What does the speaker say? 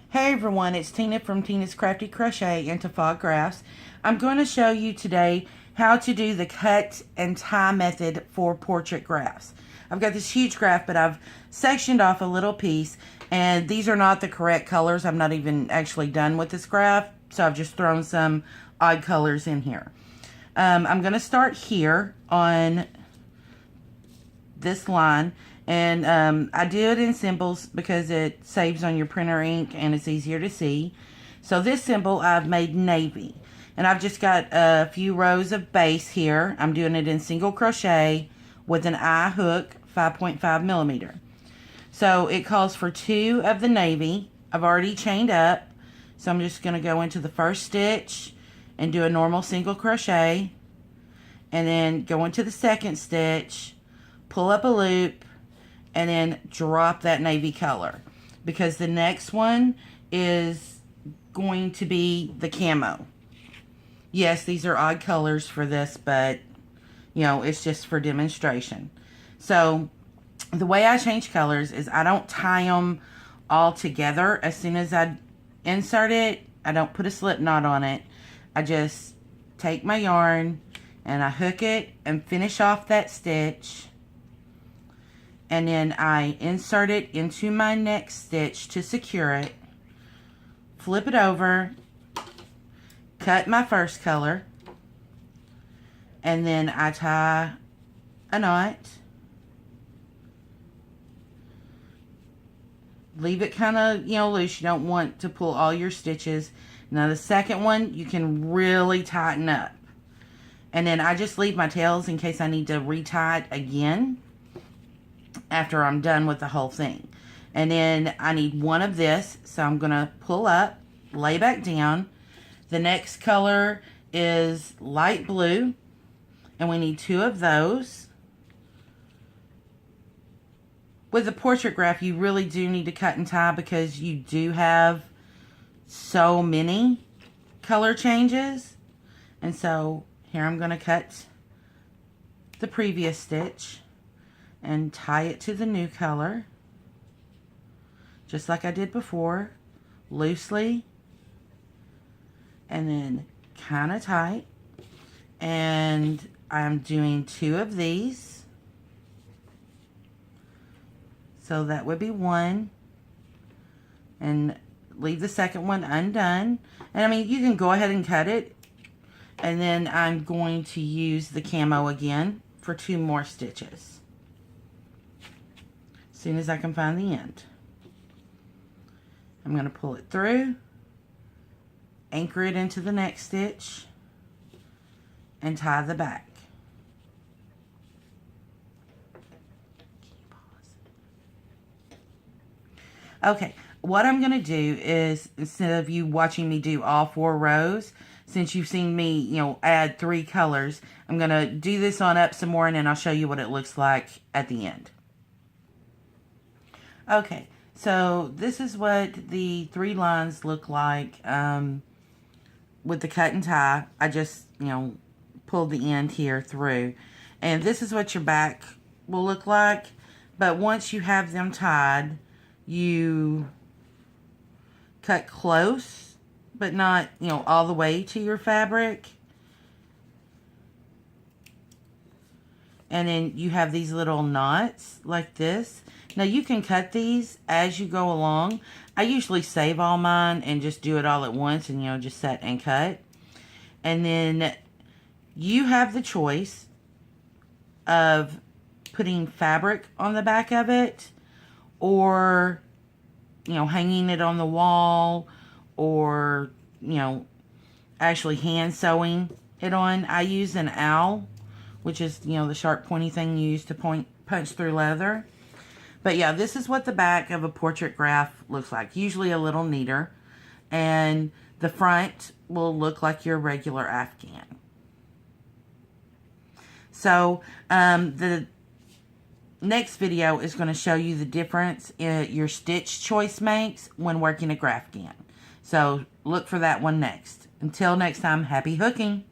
Hey everyone, it's Tina from Tina's Crafty Crochet and Tafog Crafts. I'm going to show you today how to do the cut and tie method for portrait graphs. I've got this huge graph, but I've sectioned off a little piece, and these are not the correct colors. I'm not even actually done with this graph, so I've just thrown some odd colors in here. I'm going to start here on this line. And I do it in symbols because it saves on your printer ink and it's easier to see. So this symbol I've made navy. And I've just got a few rows of base here. I'm doing it in single crochet with an eye hook, 5.5 millimeter. So it calls for 2 of the navy. I've already chained up. So I'm just going to go into the first stitch and do a normal single crochet. And then go into the second stitch, pull up a loop, and then drop that navy color, because the next one is going to be the camo. Yes, these are odd colors for this, but you know, it's just for demonstration. So the way I change colors is I don't tie them all together. As soon as I insert it, I don't put a slip knot on it. I just take my yarn and I hook it and finish off that stitch. And then I insert it into my next stitch to secure it, flip it over, cut my first color, and then I tie a knot, leave it kind of, loose. You don't want to pull all your stitches. Now the second one, you can really tighten up. And then I just leave my tails in case I need to retie it again after I'm done with the whole thing. And then I need one of this, so I'm going to pull up, lay back down. The next color is light blue, and we need 2 of those. With the portrait graph, you really do need to cut and tie because you do have so many color changes. And so here I'm going to cut the previous stitch and tie it to the new color, just like I did before, loosely, and then kind of tight. And I'm doing 2 of these, so that would be 1, and leave the second one undone. And I mean, you can go ahead and cut it, and then I'm going to use the camo again for 2 more stitches. As soon as I can find the end, I'm going to pull it through, anchor it into the next stitch, and tie the back. Okay, what I'm going to do is, instead of you watching me do all 4 rows, since you've seen me, add 3 colors, I'm going to do this on up some more, and then I'll show you what it looks like at the end. Okay, so this is what the 3 lines look like with the cut and tie. I just, pulled the end here through. And this is what your back will look like. But once you have them tied, you cut close, but not, all the way to your fabric. And then you have these little knots like this. Now you can cut these as you go along. I usually save all mine and just do it all at once and, just set and cut. And then you have the choice of putting fabric on the back of it, or, hanging it on the wall, or, actually hand sewing it on. I use an owl, which is, the sharp pointy thing you use to punch through leather. But yeah, this is what the back of a portrait graph looks like. Usually a little neater. And the front will look like your regular Afghan. So the next video is going to show you the difference your stitch choice makes when working a Graphghan. So look for that one next. Until next time, happy hooking!